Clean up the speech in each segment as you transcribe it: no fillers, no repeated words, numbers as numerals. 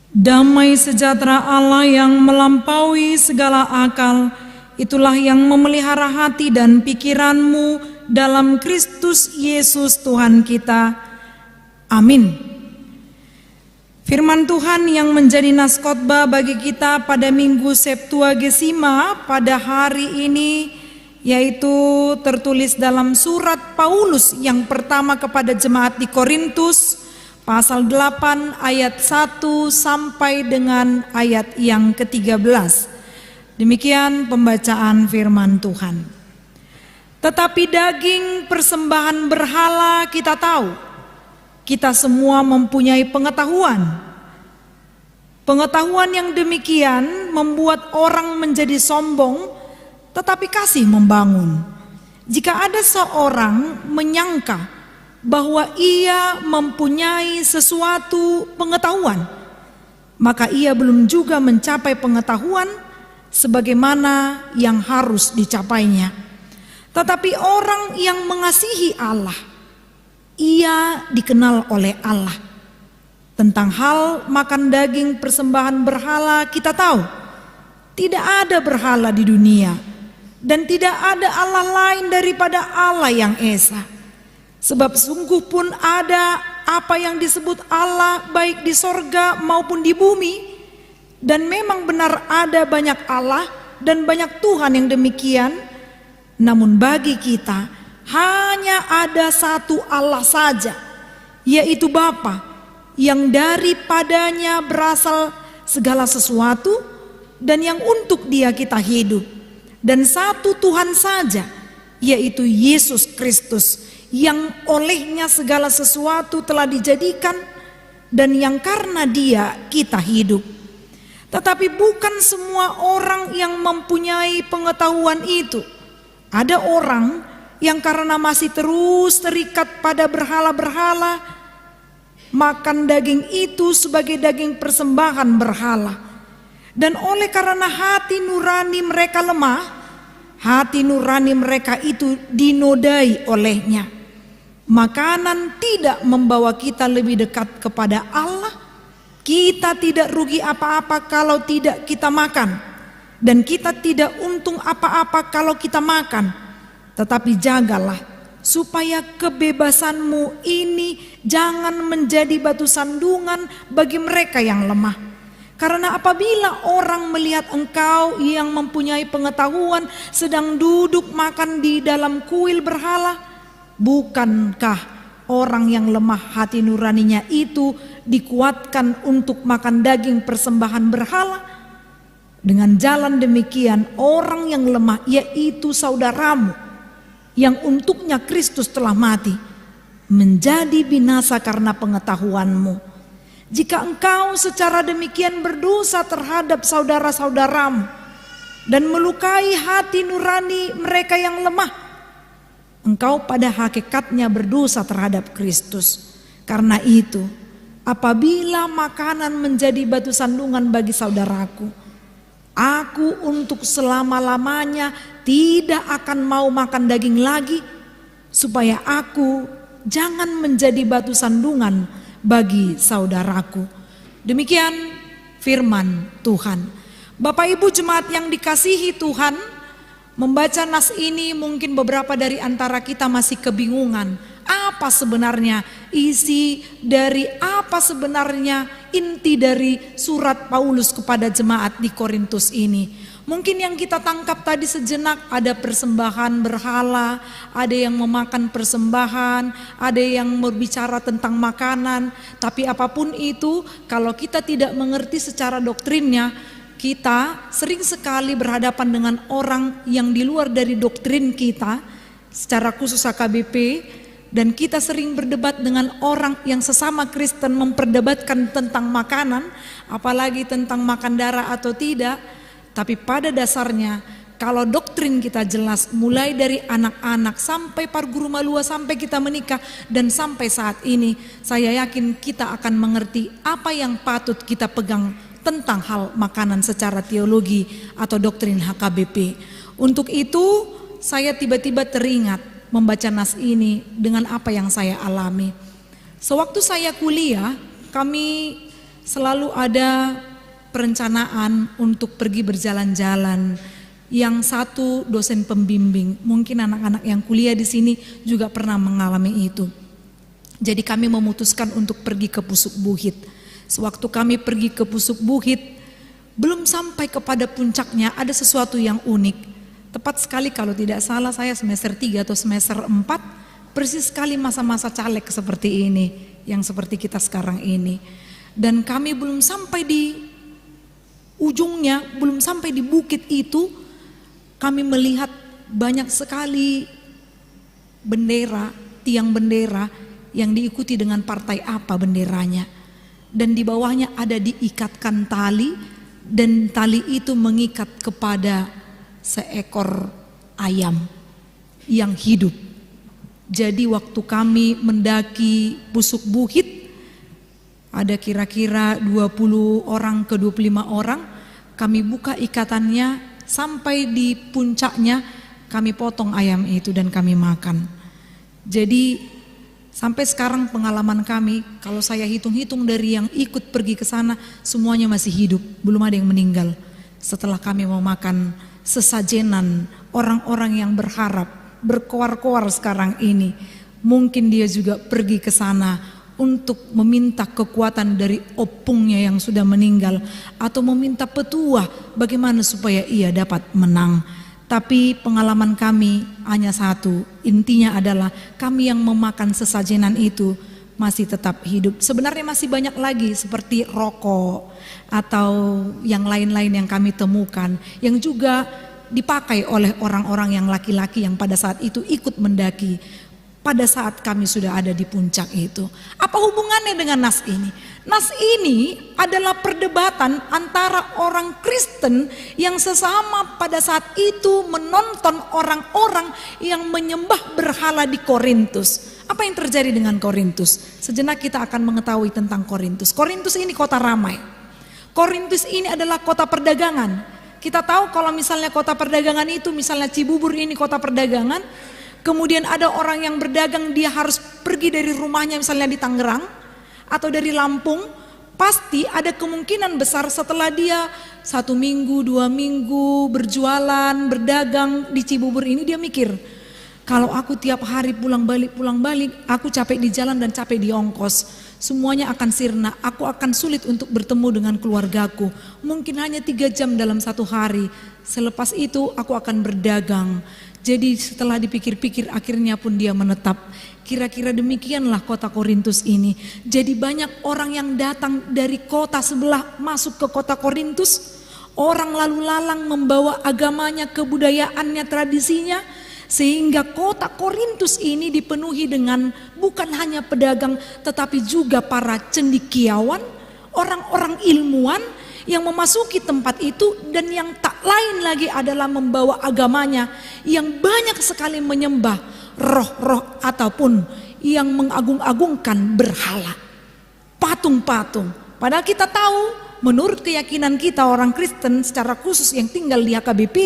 Damai sejahtera Allah yang melampaui segala akal, itulah yang memelihara hati dan pikiranmu dalam Kristus Yesus Tuhan kita. Amin. Firman Tuhan yang menjadi naskotbah bagi kita pada Minggu Septuagesima pada hari ini, yaitu tertulis dalam surat Paulus yang pertama kepada jemaat di Korintus, pasal 8 ayat 1 sampai dengan ayat yang ke-13. Demikian pembacaan firman Tuhan. Tetapi daging persembahan berhala kita tahu, kita semua mempunyai pengetahuan. Pengetahuan yang demikian membuat orang menjadi sombong, tetapi kasih membangun. Jika ada seorang menyangka bahwa ia mempunyai sesuatu pengetahuan, maka ia belum juga mencapai pengetahuan sebagaimana yang harus dicapainya. Tetapi orang yang mengasihi Allah, ia dikenal oleh Allah. Tentang hal makan daging persembahan berhala kita tahu, tidak ada berhala di dunia, dan tidak ada Allah lain daripada Allah yang Esa. Sebab sungguh pun ada apa yang disebut Allah baik di sorga maupun di bumi, dan memang benar ada banyak Allah dan banyak Tuhan yang demikian. Namun bagi kita hanya ada satu Allah saja, yaitu Bapa, yang daripadanya berasal segala sesuatu dan yang untuk Dia kita hidup. Dan satu Tuhan saja, yaitu Yesus Kristus, yang olehnya segala sesuatu telah dijadikan dan yang karena Dia kita hidup. Tetapi bukan semua orang yang mempunyai pengetahuan itu. Ada orang yang karena masih terus terikat pada berhala-berhala, makan daging itu sebagai daging persembahan berhala. Dan oleh karena hati nurani mereka lemah, hati nurani mereka itu dinodai olehnya. Makanan tidak membawa kita lebih dekat kepada Allah. Kita tidak rugi apa-apa kalau tidak kita makan, dan kita tidak untung apa-apa kalau kita makan. Tetapi jagalah supaya kebebasanmu ini jangan menjadi batu sandungan bagi mereka yang lemah. Karena apabila orang melihat engkau yang mempunyai pengetahuan sedang duduk makan di dalam kuil berhala, bukankah orang yang lemah hati nuraninya itu dikuatkan untuk makan daging persembahan berhala? Dengan jalan demikian orang yang lemah, yaitu saudaramu yang untuknya Kristus telah mati, menjadi binasa karena pengetahuanmu. Jika engkau secara demikian berdosa terhadap saudara-saudaramu dan melukai hati nurani mereka yang lemah, engkau pada hakikatnya berdosa terhadap Kristus. Karena itu, apabila makanan menjadi batu sandungan bagi saudaraku, aku untuk selama-lamanya tidak akan mau makan daging lagi, supaya aku jangan menjadi batu sandungan bagi saudaraku. Demikian firman Tuhan. Bapak Ibu jemaat yang dikasihi Tuhan, membaca nas ini mungkin beberapa dari antara kita masih kebingungan. Apa sebenarnya isi dari apa sebenarnya inti dari surat Paulus kepada jemaat di Korintus ini? Mungkin yang kita tangkap tadi sejenak ada persembahan berhala, ada yang memakan persembahan, ada yang berbicara tentang makanan. Tapi apapun itu, kalau kita tidak mengerti secara doktrinnya, kita sering sekali berhadapan dengan orang yang di luar dari doktrin kita, secara khusus HKBP. Dan kita sering berdebat dengan orang yang sesama Kristen memperdebatkan tentang makanan, apalagi tentang makan darah atau tidak. Tapi pada dasarnya kalau doktrin kita jelas, mulai dari anak-anak sampai parguru malua sampai kita menikah dan sampai saat ini, saya yakin kita akan mengerti apa yang patut kita pegang tentang hal makanan secara teologi atau doktrin HKBP. Untuk itu saya tiba-tiba teringat membaca nas ini dengan apa yang saya alami. Sewaktu saya kuliah, kami selalu ada perencanaan untuk pergi berjalan-jalan. Yang satu dosen pembimbing, mungkin anak-anak yang kuliah di sini juga pernah mengalami itu. Jadi kami memutuskan untuk pergi ke Pusuk Buhit. Sewaktu kami pergi ke Pusuk Buhit, belum sampai kepada puncaknya ada sesuatu yang unik. Tepat sekali kalau tidak salah saya semester 3 atau semester 4, persis sekali masa-masa caleg seperti ini, yang seperti kita sekarang ini. Dan kami belum sampai di ujungnya, belum sampai di bukit itu, kami melihat banyak sekali bendera, tiang bendera yang diikuti dengan partai apa benderanya. Dan di bawahnya ada diikatkan tali, dan tali itu mengikat kepada seekor ayam yang hidup. Jadi waktu kami mendaki Pusuk Buhit, ada kira-kira 20 orang ke 25 orang, kami buka ikatannya. Sampai di puncaknya kami potong ayam itu dan kami makan. Jadi sampai sekarang pengalaman kami, kalau saya hitung-hitung dari yang ikut pergi ke sana, semuanya masih hidup, belum ada yang meninggal. Setelah kami mau makan sesajenan orang-orang yang berharap, berkoar-koar sekarang ini, mungkin dia juga pergi ke sana untuk meminta kekuatan dari opungnya yang sudah meninggal, atau meminta petuah bagaimana supaya ia dapat menang. Tapi pengalaman kami hanya satu, intinya adalah kami yang memakan sesajenan itu masih tetap hidup. Sebenarnya masih banyak lagi seperti rokok atau yang lain-lain yang kami temukan, yang juga dipakai oleh orang-orang yang laki-laki yang pada saat itu ikut mendaki. Pada saat kami sudah ada di puncak itu. Apa hubungannya dengan nas ini? Nas ini adalah perdebatan antara orang Kristen yang sesama pada saat itu menonton orang-orang yang menyembah berhala di Korintus. Apa yang terjadi dengan Korintus? Sejenak kita akan mengetahui tentang Korintus. Korintus ini kota ramai. Korintus ini adalah kota perdagangan. Kita tahu kalau misalnya kota perdagangan itu, misalnya Cibubur ini kota perdagangan. Kemudian ada orang yang berdagang, dia harus pergi dari rumahnya misalnya di Tangerang atau dari Lampung. Pasti ada kemungkinan besar setelah dia 1 minggu, 2 minggu berjualan, berdagang di Cibubur ini, dia mikir, kalau aku tiap hari pulang balik, aku capek di jalan dan capek di ongkos. Semuanya akan sirna, aku akan sulit untuk bertemu dengan keluargaku. Mungkin hanya 3 jam dalam 1 hari. Selepas itu aku akan berdagang. Jadi setelah dipikir-pikir akhirnya pun dia menetap. Kira-kira demikianlah kota Korintus ini. Jadi banyak orang yang datang dari kota sebelah masuk ke kota Korintus. Orang lalu lalang membawa agamanya, kebudayaannya, tradisinya. Sehingga kota Korintus ini dipenuhi dengan bukan hanya pedagang, tetapi juga para cendekiawan, orang-orang ilmuwan yang memasuki tempat itu, dan yang tak lain lagi adalah membawa agamanya yang banyak sekali menyembah roh-roh ataupun yang mengagung-agungkan berhala, patung-patung. Padahal kita tahu menurut keyakinan kita orang Kristen secara khusus yang tinggal di HKBP,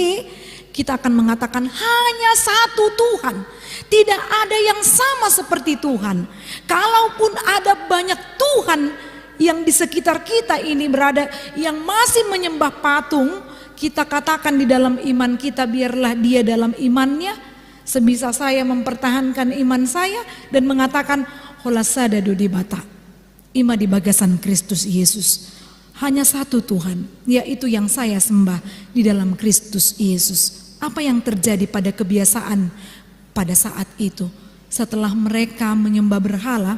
kita akan mengatakan hanya satu Tuhan. Tidak ada yang sama seperti Tuhan. Kalaupun ada banyak Tuhan yang di sekitar kita ini berada yang masih menyembah patung, kita katakan di dalam iman kita, biarlah dia dalam imannya, sebisa saya mempertahankan iman saya dan mengatakan holasada di bata, ima di bagasan Kristus Yesus. Hanya satu Tuhan, yaitu yang saya sembah di dalam Kristus Yesus. Apa yang terjadi pada kebiasaan pada saat itu? Setelah mereka menyembah berhala,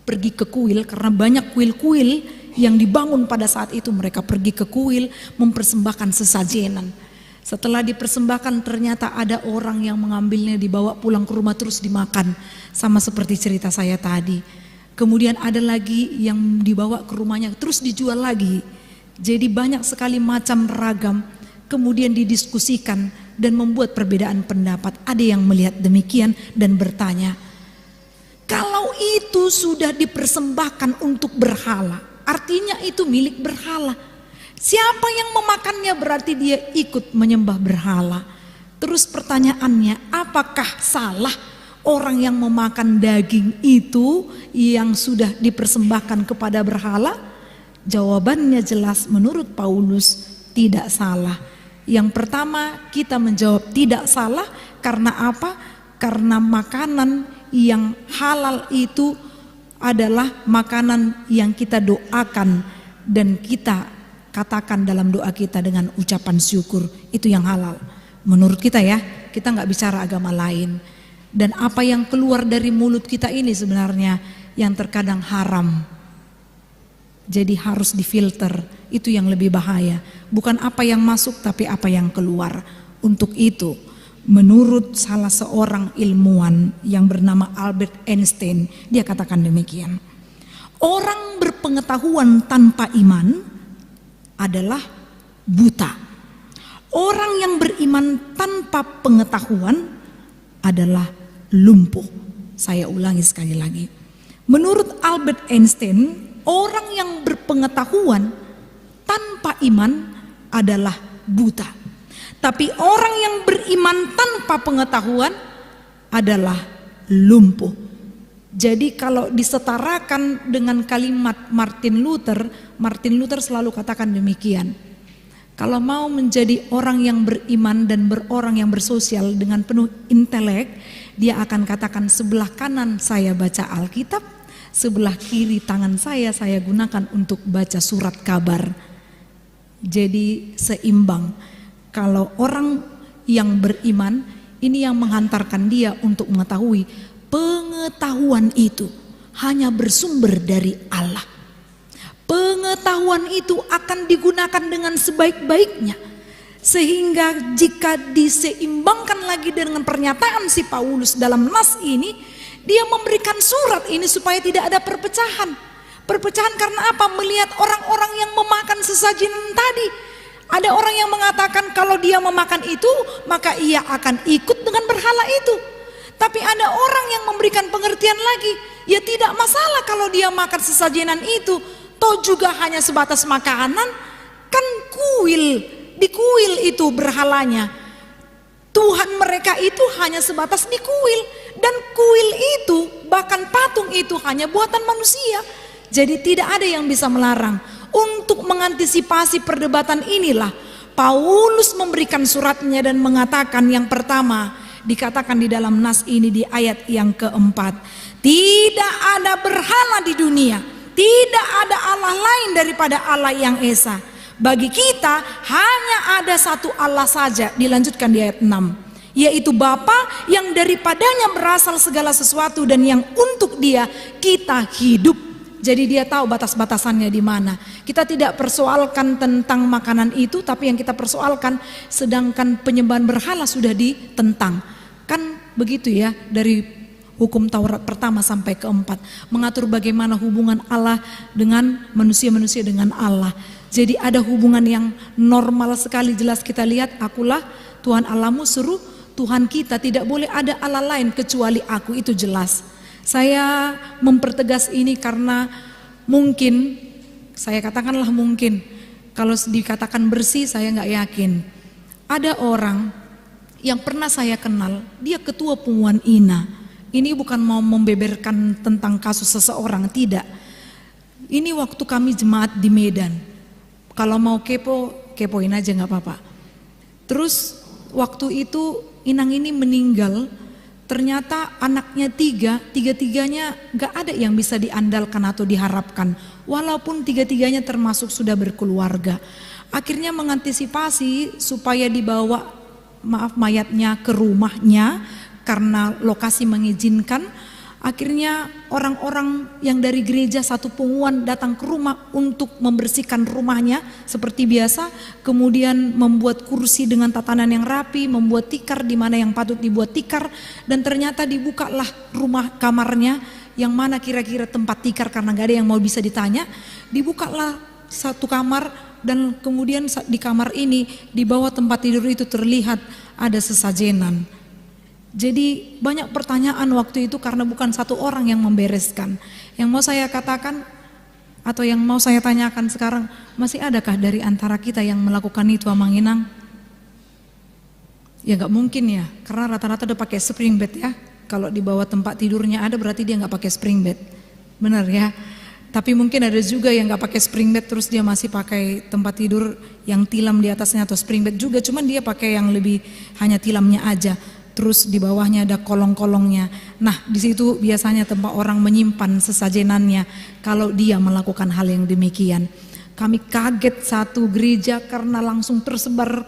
pergi ke kuil, karena banyak kuil-kuil yang dibangun pada saat itu, mereka pergi ke kuil mempersembahkan sesajenan. Setelah dipersembahkan ternyata ada orang yang mengambilnya, dibawa pulang ke rumah terus dimakan, sama seperti cerita saya tadi. Kemudian ada lagi yang dibawa ke rumahnya terus dijual lagi. Jadi banyak sekali macam ragam, kemudian didiskusikan dan membuat perbedaan pendapat. Ada yang melihat demikian dan bertanya, kalau itu sudah dipersembahkan untuk berhala, artinya itu milik berhala. Siapa yang memakannya berarti dia ikut menyembah berhala. Terus pertanyaannya, apakah salah orang yang memakan daging itu yang sudah dipersembahkan kepada berhala? Jawabannya jelas menurut Paulus tidak salah. Yang pertama kita menjawab tidak salah karena apa? Karena makanan yang halal itu adalah makanan yang kita doakan dan kita katakan dalam doa kita dengan ucapan syukur, itu yang halal. Menurut kita ya, kita nggak bicara agama lain. Dan apa yang keluar dari mulut kita ini sebenarnya yang terkadang haram. Jadi harus difilter, itu yang lebih bahaya. Bukan apa yang masuk tapi apa yang keluar. Untuk itu, menurut salah seorang ilmuwan yang bernama Albert Einstein, dia katakan demikian. Orang berpengetahuan tanpa iman adalah buta. Orang yang beriman tanpa pengetahuan adalah lumpuh. Saya ulangi sekali lagi. Menurut Albert Einstein, orang yang berpengetahuan tanpa iman adalah buta. Tapi orang yang beriman tanpa pengetahuan adalah lumpuh. Jadi kalau disetarakan dengan kalimat Martin Luther selalu katakan demikian. Kalau mau menjadi orang yang beriman dan orang yang bersosial dengan penuh intelek, dia akan katakan sebelah kanan saya baca Alkitab, sebelah kiri tangan saya gunakan untuk baca surat kabar. Jadi seimbang. Kalau orang yang beriman, ini yang menghantarkan dia untuk mengetahui pengetahuan itu hanya bersumber dari Allah. Pengetahuan itu akan digunakan dengan sebaik-baiknya. Sehingga jika diseimbangkan lagi dengan pernyataan si Paulus dalam nas ini, dia memberikan surat ini supaya tidak ada perpecahan. Perpecahan karena apa? Melihat orang-orang yang memakan sesajen tadi. Ada orang yang mengatakan kalau dia memakan itu, maka ia akan ikut dengan berhala itu. Tapi ada orang yang memberikan pengertian lagi, ya tidak masalah kalau dia makan sesajenan itu, toh juga hanya sebatas makanan, kan kuil, di kuil itu berhalanya. Tuhan mereka itu hanya sebatas di kuil, dan kuil itu bahkan patung itu hanya buatan manusia. Jadi tidak ada yang bisa melarang. Untuk mengantisipasi perdebatan inilah Paulus memberikan suratnya dan mengatakan yang pertama, dikatakan di dalam nas ini di ayat yang keempat, tidak ada berhala di dunia, tidak ada Allah lain daripada Allah yang Esa. Bagi kita hanya ada satu Allah saja. Dilanjutkan di ayat 6, yaitu Bapa yang daripadanya berasal segala sesuatu dan yang untuk dia kita hidup. Jadi dia tahu batas-batasannya di mana. Kita tidak persoalkan tentang makanan itu, tapi yang kita persoalkan sedangkan penyembahan berhala sudah ditentang. Kan begitu ya, dari hukum Taurat pertama sampai keempat mengatur bagaimana hubungan Allah dengan manusia-manusia dengan Allah. Jadi ada hubungan yang normal sekali, jelas kita lihat, akulah Tuhan Allahmu, seru Tuhan kita, tidak boleh ada Allah lain kecuali aku, itu jelas. Saya mempertegas ini karena mungkin, saya katakanlah mungkin, kalau dikatakan bersih saya nggak yakin. Ada orang yang pernah saya kenal, dia ketua pengumuman INA. Ini bukan mau membeberkan tentang kasus seseorang, tidak. Ini waktu kami jemaat di Medan. Kalau mau kepoin aja nggak apa-apa. Terus waktu itu inang ini meninggal. Ternyata anaknya tiga-tiganya gak ada yang bisa diandalkan atau diharapkan. Walaupun tiga-tiganya termasuk sudah berkeluarga. Akhirnya mengantisipasi supaya dibawa mayatnya ke rumahnya karena lokasi mengizinkan. Akhirnya orang-orang yang dari gereja satu pengumuman datang ke rumah untuk membersihkan rumahnya seperti biasa. Kemudian membuat kursi dengan tatanan yang rapi, membuat tikar di mana yang patut dibuat tikar. Dan ternyata dibukalah rumah kamarnya yang mana kira-kira tempat tikar karena gak ada yang mau bisa ditanya. Dibukalah satu kamar dan kemudian di kamar ini di bawah tempat tidur itu terlihat ada sesajenan. Jadi banyak pertanyaan waktu itu karena bukan satu orang yang membereskan. Yang mau saya katakan atau yang mau saya tanyakan sekarang, masih adakah dari antara kita yang melakukan itu, Amang Inang? Ya gak mungkin ya, karena rata-rata udah pakai spring bed ya. Kalau di bawah tempat tidurnya ada berarti dia gak pakai spring bed. Benar ya. Tapi mungkin ada juga yang nggak pakai spring bed terus dia masih pakai tempat tidur yang tilam di atasnya, atau spring bed juga, cuman dia pakai yang lebih hanya tilamnya aja. Terus di bawahnya ada kolong-kolongnya. Nah, di situ biasanya tempat orang menyimpan sesajenannya kalau dia melakukan hal yang demikian. Kami kaget satu gereja karena langsung tersebar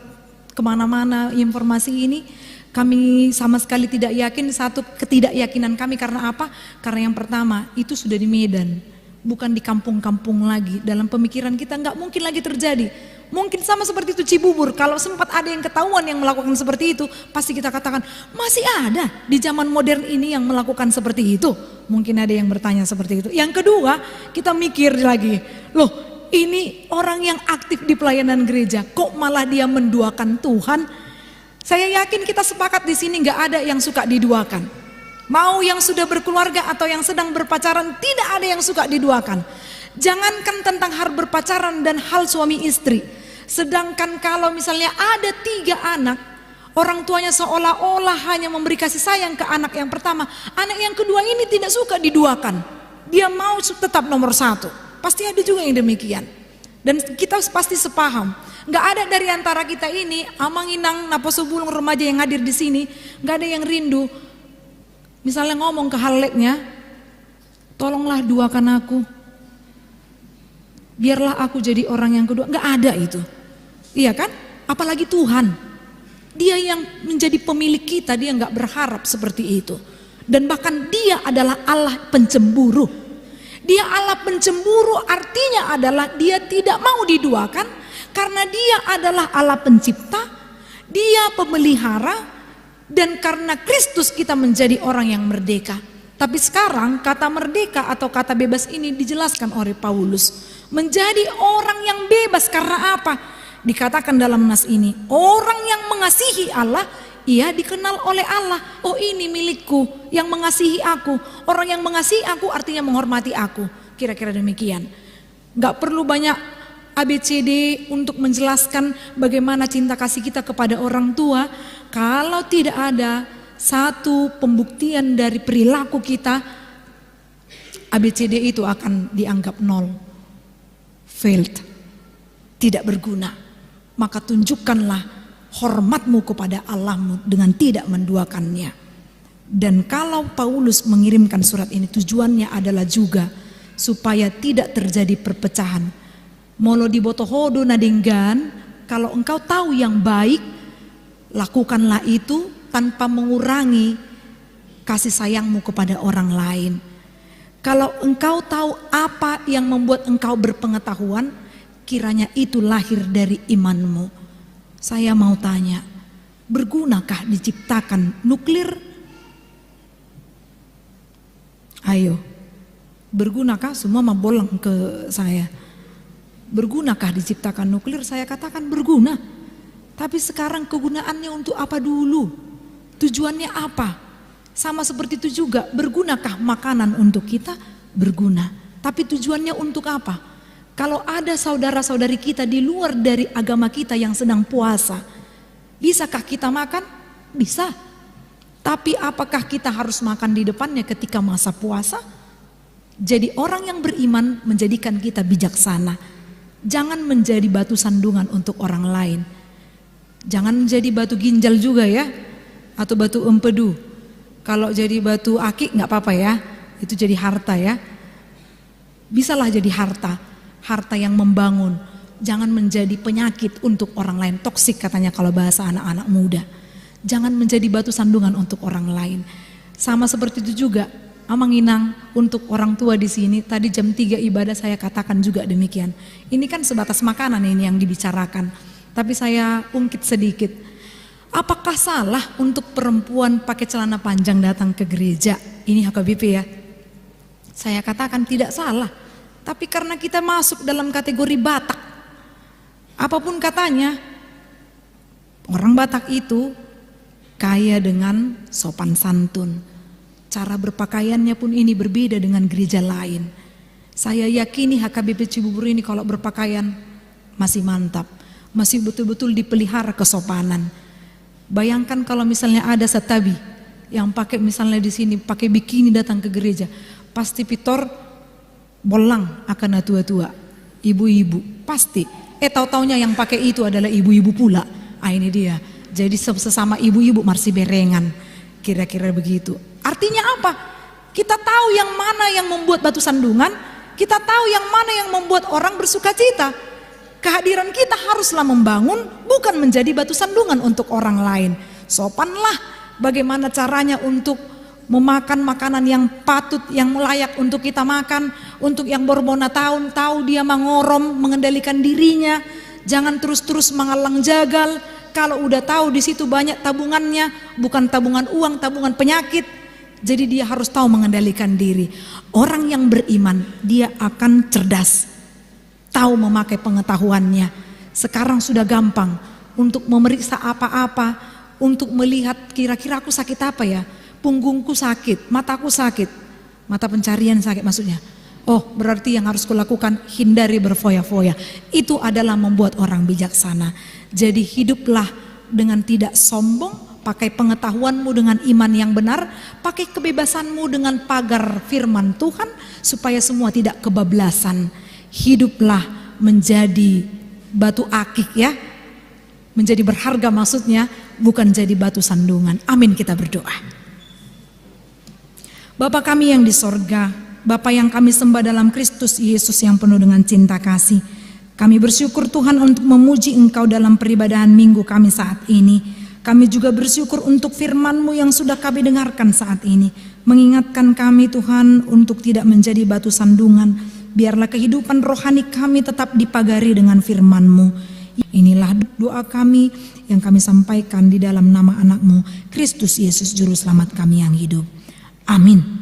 kemana-mana informasi ini. Kami sama sekali tidak yakin, satu ketidakyakinan kami karena apa? Karena yang pertama itu sudah di Medan, bukan di kampung-kampung lagi. Dalam pemikiran kita nggak mungkin lagi terjadi. Mungkin sama seperti itu Cibubur, kalau sempat ada yang ketahuan yang melakukan seperti itu, pasti kita katakan masih ada di zaman modern ini yang melakukan seperti itu. Mungkin ada yang bertanya seperti itu. Yang kedua, kita mikir lagi, loh ini orang yang aktif di pelayanan gereja, kok malah dia menduakan Tuhan? Saya yakin kita sepakat di sini nggak ada yang suka diduakan. Mau yang sudah berkeluarga atau yang sedang berpacaran, tidak ada yang suka diduakan. Jangankan tentang hal berpacaran dan hal suami istri. Sedangkan kalau misalnya ada 3 anak, orang tuanya seolah-olah hanya memberi kasih sayang ke anak yang pertama, anak yang kedua ini tidak suka diduakan. Dia mau tetap nomor 1. Pasti ada juga yang demikian. Dan kita pasti sepaham. Gak ada dari antara kita ini, Amanginang, Naposobulung, remaja yang hadir di sini, gak ada yang rindu. Misalnya ngomong ke haleknya, tolonglah duakan aku, biarlah aku jadi orang yang kedua. Gak ada itu, iya kan? Apalagi Tuhan, dia yang menjadi pemilik kita, dia gak berharap seperti itu. Dan bahkan dia adalah Allah pencemburu. Dia Allah pencemburu artinya adalah dia tidak mau diduakan, karena dia adalah Allah pencipta, dia pemelihara, dan karena Kristus kita menjadi orang yang merdeka. Tapi sekarang kata merdeka atau kata bebas ini dijelaskan oleh Paulus. Menjadi orang yang bebas karena apa? Dikatakan dalam nas ini, orang yang mengasihi Allah, ia dikenal oleh Allah. Oh ini milikku yang mengasihi aku. Orang yang mengasihi aku artinya menghormati aku. Kira-kira demikian. Gak perlu banyak ABCD untuk menjelaskan bagaimana cinta kasih kita kepada orang tua. Kalau tidak ada satu pembuktian dari perilaku kita, ABCD itu akan dianggap nol, failed, tidak berguna. Maka tunjukkanlah hormatmu kepada Allahmu dengan tidak menduakannya. Dan kalau Paulus mengirimkan surat ini, tujuannya adalah juga supaya tidak terjadi perpecahan. Molo di botohodo nadinggan, kalau engkau tahu yang baik, lakukanlah itu tanpa mengurangi kasih sayangmu kepada orang lain. Kalau engkau tahu apa yang membuat engkau berpengetahuan, kiranya itu lahir dari imanmu. Saya mau tanya, bergunakah diciptakan nuklir? Ayo, bergunakah? Semua mau bolang ke saya. Bergunakah diciptakan nuklir? Saya katakan berguna. Tapi sekarang kegunaannya untuk apa dulu? Tujuannya apa? Sama seperti itu juga, bergunakah makanan untuk kita? Berguna. Tapi tujuannya untuk apa? Kalau ada saudara-saudari kita di luar dari agama kita yang sedang puasa, bisakah kita makan? Bisa. Tapi apakah kita harus makan di depannya ketika masa puasa? Jadi orang yang beriman menjadikan kita bijaksana. Jangan menjadi batu sandungan untuk orang lain. Jangan menjadi batu ginjal juga ya, atau batu empedu. Kalau jadi batu akik nggak apa-apa ya, itu jadi harta ya. Bisalah jadi harta, harta yang membangun. Jangan menjadi penyakit untuk orang lain, toksik katanya kalau bahasa anak-anak muda. Jangan menjadi batu sandungan untuk orang lain. Sama seperti itu juga, Amanginang untuk orang tua di sini. Tadi jam 3 ibadah saya katakan juga demikian. Ini kan sebatas makanan ini yang dibicarakan. Tapi saya ungkit sedikit. Apakah salah untuk perempuan pakai celana panjang datang ke gereja? Ini HKBP ya. Saya katakan tidak salah. Tapi karena kita masuk dalam kategori Batak, apapun katanya, orang Batak itu kaya dengan sopan santun. Cara berpakaiannya pun ini berbeda dengan gereja lain. Saya yakini HKBP Cibubur ini kalau berpakaian masih mantap, masih betul-betul dipelihara kesopanan. Bayangkan kalau misalnya ada satabi yang pakai misalnya di sini pakai bikini datang ke gereja, pasti Pitor bolang akan tua-tua, ibu-ibu pasti. Tahu-taunya yang pakai itu adalah ibu-ibu pula. Ini dia. Jadi sesama ibu-ibu masih berengan. Kira-kira begitu. Artinya apa? Kita tahu yang mana yang membuat batu sandungan, kita tahu yang mana yang membuat orang bersuka cita. Kehadiran kita haruslah membangun, bukan menjadi batu sandungan untuk orang lain. Sopanlah bagaimana caranya untuk memakan makanan yang patut, yang layak untuk kita makan. Untuk yang berbona tahun, tahu dia mengorom, mengendalikan dirinya. Jangan terus-terus mengalang jagal. Kalau udah tahu di situ banyak tabungannya, bukan tabungan uang, tabungan penyakit. Jadi dia harus tahu mengendalikan diri. Orang yang beriman, dia akan cerdas, tahu memakai pengetahuannya. Sekarang sudah gampang untuk memeriksa apa-apa, untuk melihat kira-kira aku sakit apa ya. Punggungku sakit, mataku sakit, mata pencarian sakit maksudnya. Oh, berarti yang harus kulakukan hindari berfoya-foya. Itu adalah membuat orang bijaksana. Jadi hiduplah dengan tidak sombong, pakai pengetahuanmu dengan iman yang benar, pakai kebebasanmu dengan pagar firman Tuhan, supaya semua tidak kebablasan. Hiduplah menjadi batu akik ya, menjadi berharga maksudnya, bukan jadi batu sandungan. Amin, kita berdoa. Bapa kami yang di sorga, Bapa yang kami sembah dalam Kristus Yesus yang penuh dengan cinta kasih, kami bersyukur Tuhan untuk memuji Engkau dalam peribadahan minggu kami saat ini. Kami juga bersyukur untuk firman-Mu yang sudah kami dengarkan saat ini, mengingatkan kami Tuhan untuk tidak menjadi batu sandungan. Biarlah kehidupan rohani kami tetap dipagari dengan firman-Mu. Inilah doa kami yang kami sampaikan di dalam nama anak-Mu, Kristus Yesus Juru Selamat kami yang hidup. Amin.